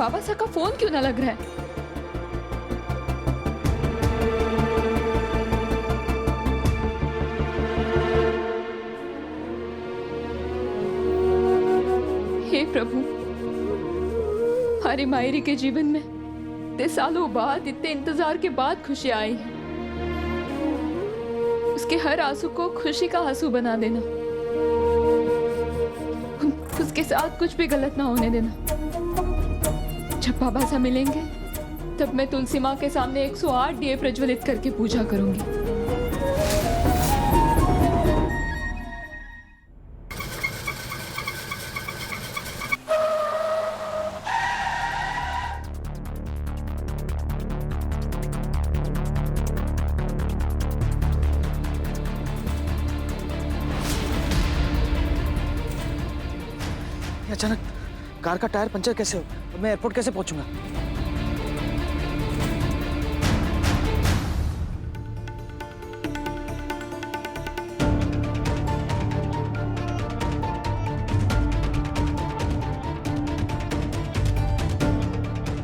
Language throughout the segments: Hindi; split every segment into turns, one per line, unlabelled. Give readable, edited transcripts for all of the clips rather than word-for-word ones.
बाबा साहब का फोन क्यों ना लग रहा है? हे प्रभु, हमारी मायरी के जीवन में इतने सालों बाद, इतने इंतजार के बाद खुशियां आई हैं। उसके हर आंसू को खुशी का आंसू बना देना, उसके साथ कुछ भी गलत ना होने देना। जब बाबा साहब मिलेंगे तब मैं तुलसी माँ के सामने 108 दिए प्रज्वलित करके पूजा करूंगी।
अचानक कार का टायर पंचर कैसे हो? मैं एयरपोर्ट कैसे पहुंचूंगा?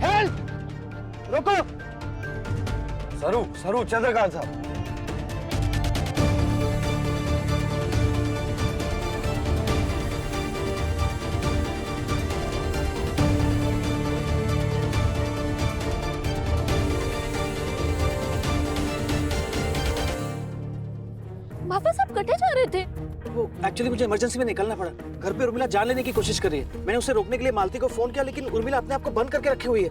हेल्प! रोको!
सरू, सरू, चंद्रकांत साहब।
बाबा साहब कटे जा रहे थे।
वो एक्चुअली मुझे इमरजेंसी में निकलना पड़ा। घर पे उर्मिला जान लेने की कोशिश कर रही है। मैंने उसे रोकने के लिए मालती को फोन किया, लेकिन उर्मिला अपने आप को बंद करके रखी हुई है।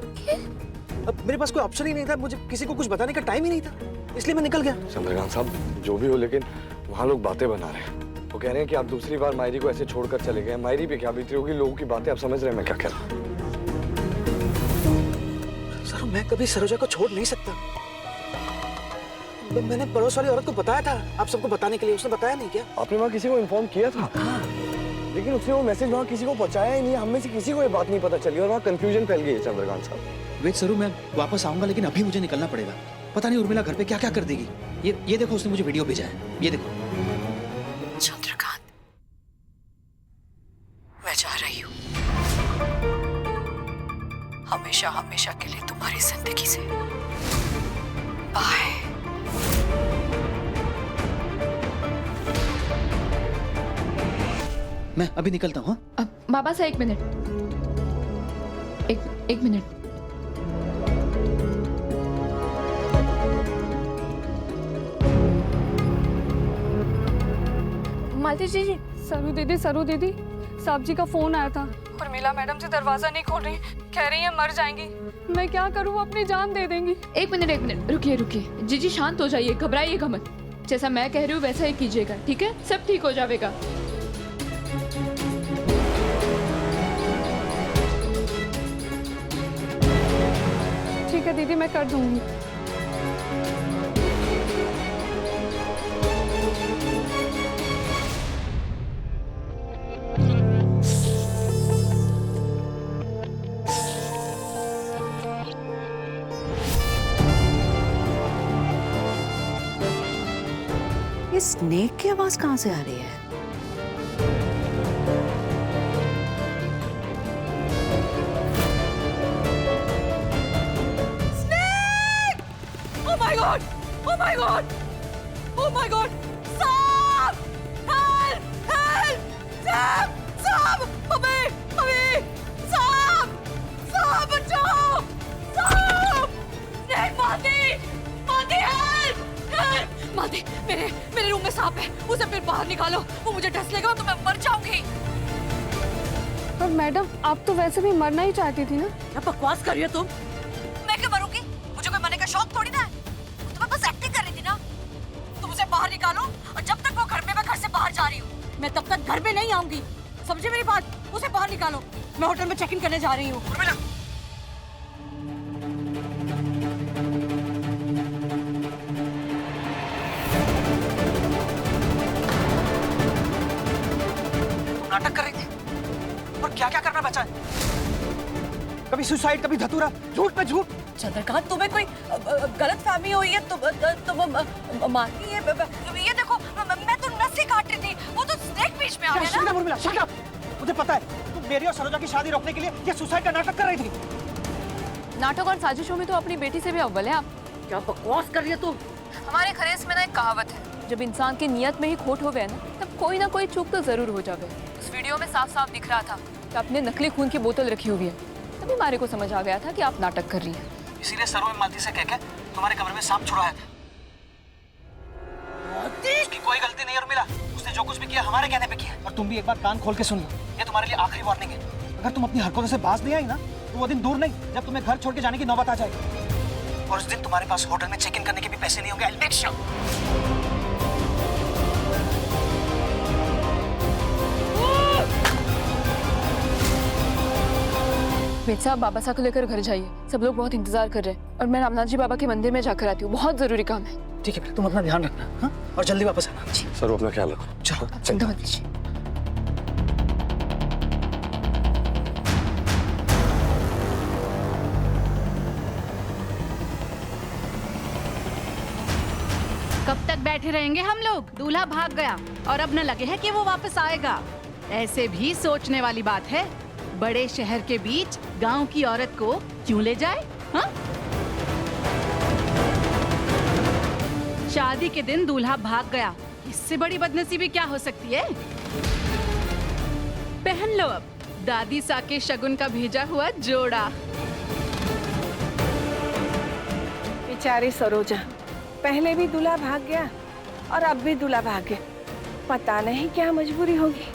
अब मेरे पास कोई ऑप्शन ही नहीं था, मुझे किसी को कुछ बताने का टाइम ही नहीं था, इसलिए मैं निकल गया।
चंद्रकांत साहब, जो भी हो, लेकिन वहाँ लोग बातें बना रहे हैं। वो कह रहे हैं कि आप दूसरी बार मायरी को ऐसे छोड़कर चले गए। मायरी पे क्या बीती होगी, लोगों की बातें आप समझ रहे हैं मैं क्या कह रहा हूँ?
सर, मैं कभी सरोजा को छोड़ नहीं सकता। मैंने पड़ोस वाली औरत को बताया था आप सबको बताने के लिए, उसने बताया नहीं क्या?
आपने वहाँ किसी को इन्फॉर्म किया था?
हाँ।
लेकिन उसने वो मैसेज वहाँ किसी को पहुँचाया ही नहीं। हम में से किसी को ये बात नहीं पता चली और वहाँ कंफ्यूजन फैल गई है। चंद्रकांत साहब,
वेट सरू, मैं वापस आऊंगा, लेकिन अभी मुझbe निकलना पड़ेगा। पता नहीं उर्मिला घर पे क्या क्या कर देगी। ये देखो, उसने मुझे वीडियो भेजा है, ये देखो।
चंद्रकांत, मैं जा रही हूँ हमेशा हमेशा के लिए तुम्हारी जिंदगी से। बाय।
मैं अभी निकलता हूँ।
बाबा साहब, एक मिनट, एक मिनट।
मालती जी, सरू दीदी, साहब जी का फोन आया था। उर्मिला मैडम से दरवाजा नहीं खोल रही, कह रही है मर जाएंगी। मैं क्या करूं, अपनी जान दे देंगी।
एक मिनट, रुकिए। जीजी शांत हो जाइए, घबराइएगा मत। जैसा मैं कह रही हूँ वैसा ही कीजिएगा, ठीक है? सब ठीक हो जाएगा।
ठीक है दीदी, मैं कर दूंगी।
ये स्नेक की आवाज कहाँ से आ रही है?
Oh my god! Stop! Help! Stop! हमें! Stop! बचाओ! Stop! नहीं, मालती, help! मालती, मेरे रूम में सांप है, उसे फिर बाहर निकालो। वो मुझे डस लेगा तो मैं मर जाऊंगी। पर मैडम, आप तो वैसे भी मरना ही चाहती थी ना?
क्या बकवास कर रही हो तुम? मैं क्यों मरूंगी? मुझे कोई मरने का शौक थोड़ी ना है। तुम्हें बस एक्टिंग कर रही थी ना। तुम उसे बाहर निकालो, और जब तक वो घर पे, मैं घर से बाहर जा रही हूँ। मैं तब तक घर पे नहीं आऊंगी। समझे मेरी बात? उसे बाहर निकालो। मैं होटल में चेक इन करने जा रही हूँ।
नाटक कर रही थी, और क्या क्या करना बचा है? कभी सुसाइड, कभी धतूरा, झूठ पे झूठ।
चंद्रकांत, तुम्हें कोई गलत फहमी हुई है। तुम मानती है? ये देखो, मैं तो नसें काट रही थी, वो तो स्नेक बीच में आ गया ना।
Urmila, shut up. मुझे पता है तुम मेरी और सरोजा की शादी रोकने के लिए ये सुसाइड का नाटक कर रही थी।
नाटक और साजिशों में तो अपनी बेटी से भी अव्वल है आप।
क्या बकवास कर रही है तू?
हमारे खरेस में ना एक कहावत है, जब इंसान की नियत में ही खोट हो गए ना, तब कोई ना कोई चूक तो जरूर हो जावे। उस वीडियो में साफ साफ दिख रहा था कि आपने नकली खून की बोतल रखी हुई है, तभी मारे को समझ आ गया था कि आप नाटक कर रही हैं।
इसीलिए सरों में मालती से कहकर तुम्हारे कमरे में सांप छुड़ाया था। उसकी कोई गलती नहीं है उर्मिला, उसने जो कुछ भी किया हमारे कहने पे किया। और तुम भी एक बार कान खोल के सुन लो, ये तुम्हारे लिए आखिरी वार्निंग है। अगर तुम अपनी हरकतों से बाज नहीं आई ना, तो वो दिन दूर नहीं जब तुम्हें घर छोड़ के जाने की नौबत आ जाएगी। और उस दिन तुम्हारे पास होटल में चेक इन करने के भी पैसे नहीं होंगे। I'll make sure।
वेद साहब, बाबा साहब को लेकर घर जाइए, सब लोग बहुत इंतजार कर रहे हैं। और मैं रामनाथ जी बाबा के मंदिर में जाकर आती हूँ, बहुत जरूरी काम है।
ठीक है, तुम अपना ध्यान रखना, हाँ? और जल्दी वापस आना।
सर अपना ख्याल रखो।
चलो।
आप चिंता मत कीजिए।
कब तक बैठे रहेंगे हम लोग? दूल्हा भाग गया और अब न लगे है कि वो वापस आएगा। ऐसे भी सोचने वाली बात है, बड़े शहर के बीच गांव की औरत को क्यों ले जाए? हाँ? शादी के दिन दूल्हा भाग गया, इससे बड़ी बदनसीबी क्या हो सकती है? पहन लो अब दादी सा के शगुन का भेजा हुआ जोड़ा।
बेचारी सरोजा, पहले भी दूल्हा भाग गया और अब भी दूल्हा भाग गया। पता नहीं क्या मजबूरी होगी।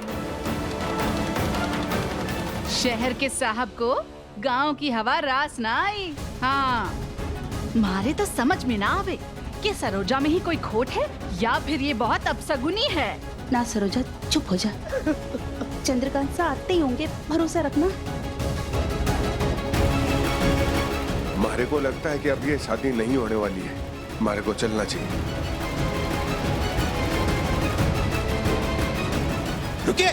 शहर के साहब को गांव की हवा रास ना आई। हाँ, मारे तो समझ में ना आवे कि सरोजा में ही कोई खोट है या फिर ये बहुत अपसगुनी है।
ना सरोजा, चुप हो जा। चंद्रकांत सा आते ही होंगे, भरोसा रखना।
मारे को लगता है कि अब ये शादी नहीं होने वाली है। मारे को चलना चाहिए।
रुकिए।